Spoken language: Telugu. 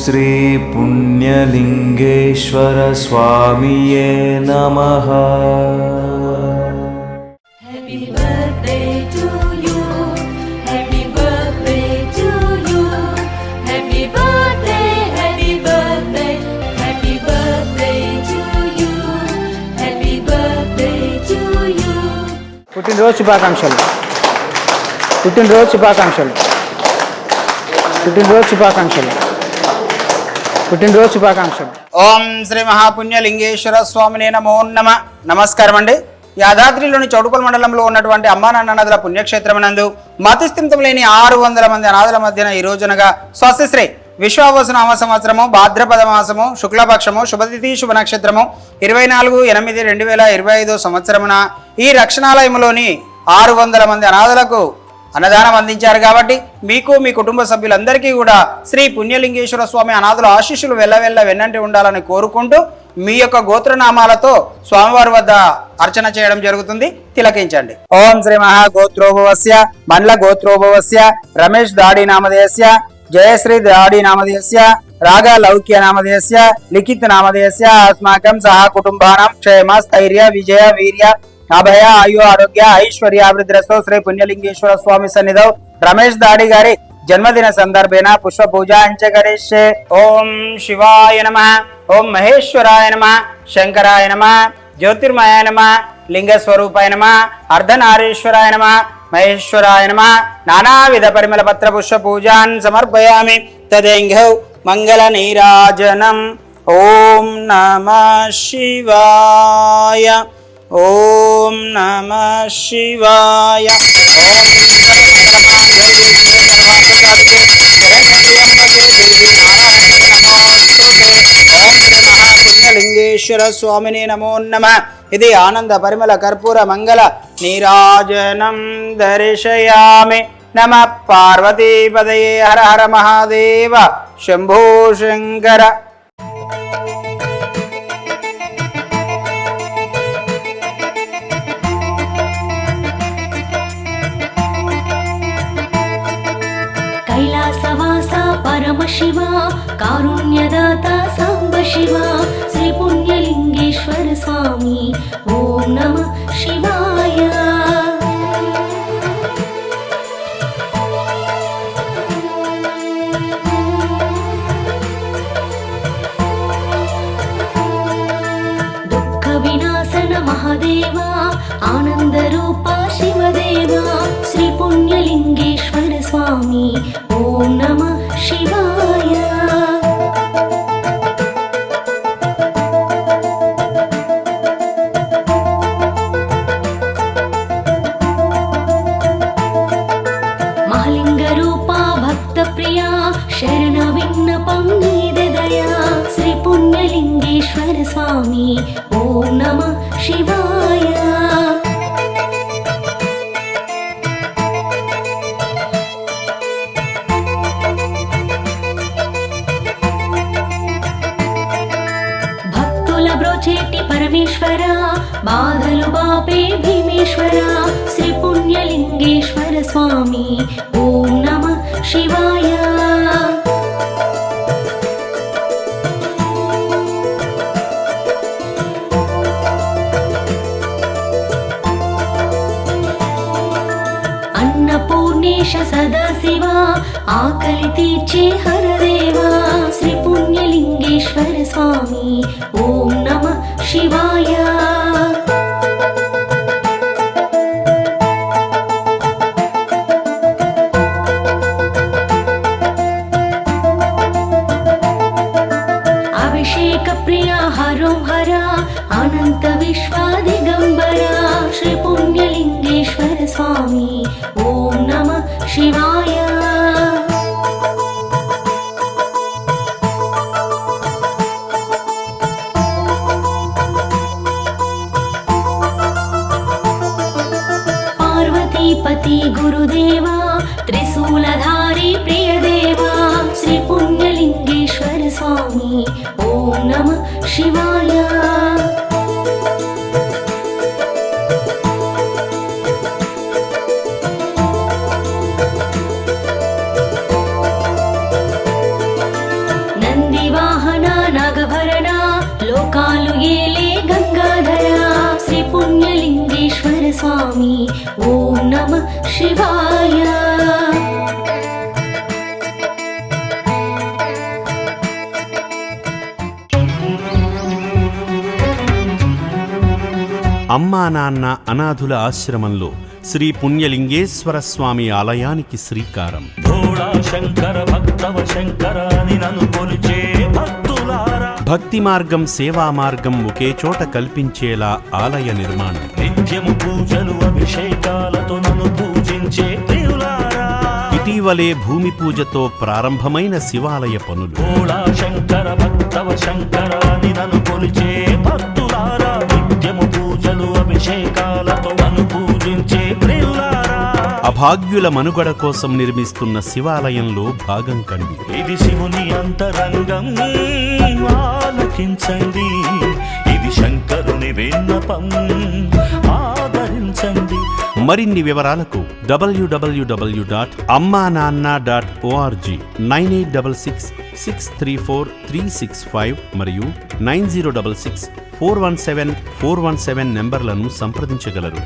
श्री पुण्यलिंगेश्वर स्वामिये नमः। పుట్టినరోజు శుభాకాంక్షలు. పుట్టినరోజు శుభాకాంక్షలు. పుట్టినరోజు శుభాకాంక్షలు. పుట్టినరోజు శుభాకాంక్షలు. ఓం శ్రీ మహాపుణ్యలింగేశ్వర స్వామినే నమో నమః. నమస్కారం అండి. యాదాద్రిలోని చౌటుపల్ మండలంలో ఉన్నటువంటి అమ్మానాన్న నదుల పుణ్యక్షేత్రమునందు మతిస్థిమితం లేని 600 మంది అనాథుల మధ్యన ఈ రోజునగా స్వస్తిశ్రీ విశ్వావసు నామ సంవత్సరము భాద్రపద మాసము శుక్లపక్షము శుభతిథి శుభ నక్షత్రము 24/8/2025 సంవత్సరమున ఈ రక్షణాలయములోని 600 మంది అనాథులకు అన్నదానం అందించారు. కాబట్టి మీకు మీ కుటుంబ సభ్యులందరికీ కూడా శ్రీ పుణ్యలింగేశ్వర స్వామి అనాథుల ఆశీస్సులు వెళ్ళవెళ్ళ వెన్నంటి ఉండాలని కోరుకుంటూ మీ యొక్క గోత్రనామాలతో స్వామివారి వద్ద అర్చన చేయడం జరుగుతుంది. తిలకించండి. ఓం శ్రీ మహాగోత్రోభవస్య మండల గోత్రోభవస్య రమేష్ దాడి నామధేయస్య జయశ్రీ దాడి నామధేయస్య రాగా లౌక్య నామధేయస్య లిఖిత్ నామధేయస్య అస్మాకం సహా కుటుంబానాం క్షేమ స్థైర్య విజయ వీర్య అభయ ఆయు ఆరోగ్య ఐశ్వర్యాభివృద్ధిరస్తో శ్రీ పుణ్యలింగేశ్వర స్వామి సన్నిధౌ రమేష్ దాడి గారి జన్మదిన సందర్భేన పుష్ప పూజ అంచకరిష్యే. ఓం శివాయ నమః. ఓం మహేశ్వరాయ నమః. శంకరాయ నమః. జ్యోతిర్మయాయ నమః. లింగస్వరూపాయ నమః. అర్ధనారీశ్వరాయ నమః. మహేశ్వరాయ నమః. నానావిధ పరిమళ పత్ర పుష్ప పూజాన్ సమర్పయామి. తదేంఘౌ మంగళ నీరాజనం. ఓం నమః శివాయ. ఓం నమః శివాయ. పుణ్యలింగేశ్వర స్వామిని నమో నమః. ఇది ఆనంద పరిమళ కర్పూర మంగళ నీరాజనం దర్శయామి. నమః పార్వతీపదయే. హర హర మహాదేవ శంభో శంకర. కైలాసవాస పరమ శివ కారుణ్యదాత సాంబ శివ శ్రీ పుణ్యలింగేశ్వర స్వామి ఓం నమః శివాయ. దుఃఖ వినాశన మహాదేవ ఆనంద రూప శివదేవ శ్రీ పుణ్యలింగేశ్వర స్వామి ఓం నమః శివాయ. మహలింగ రూప భక్త ప్రియ శరణ విన్నపం నీదయా శ్రీ పుణ్యలింగేశ్వర స్వామి ఓం నమః శివాయ. బ్రోచేటి పరమేశ్వర బాధలు బాపే భీమేశ్వర శ్రీ పుణ్యలింగేశ్వర స్వామి ఓం నమః శివాయ. అన్నపూర్ణేశ సదాశివ ఆకలి తీర్చే హరదేవ శ్రీ పుణ్యలింగేశ్వర స్వామి ఓం నమః శివాయ. అభిషేక ప్రియ హరోం హర అనంత విశ్వ దిగంబర శ్రీ పుణ్యలింగేశ్వర స్వామి ఓం నమః శివాయ. పార్వతీపతి గురుదేవా త్రిశూలధారి ప్రియదేవా శ్రీ పుణ్యలింగేశ్వర స్వామి ఓం నమః శివాయ. శివాయ. అమ్మా నాన్న అనాథుల ఆశ్రమంలో శ్రీ పుణ్యలింగేశ్వర స్వామి ఆలయానికి శ్రీకారం. భోళా శంకర భక్తవ శంకర అని నన్ను కొలిచే భక్తులారా, భక్తి మార్గం సేవా మార్గం ఒకే చోట కల్పించేలా ఆలయ నిర్మాణం. నిత్యము పూజలు అభిషేకాలతో నన్ను పూజించే ప్రియులారా, ఇటీవలే భూమి పూజతో ప్రారంభమైన శివాలయ పనులు. భోళా శంకర భక్తవ శంకర అని నన్ను కొలిచే భక్తులారా, నిత్యము పూజలు అభిషేకాలతో నన్ను పూజించే ప్రియులారా, అభాగ్యుల మనుగడ కోసం నిర్మిస్తున్న శివాలయంలో భాగం కండి. ఇది శివుని అంతరంగం ఆలకించండి, ఇది శంకరుని విన్నపం ఆదరించండి. మరిన్ని వివరాలకు www.ammananna.org 9866634365 మరియు 9066417417 నెంబర్లను సంప్రదించగలరు.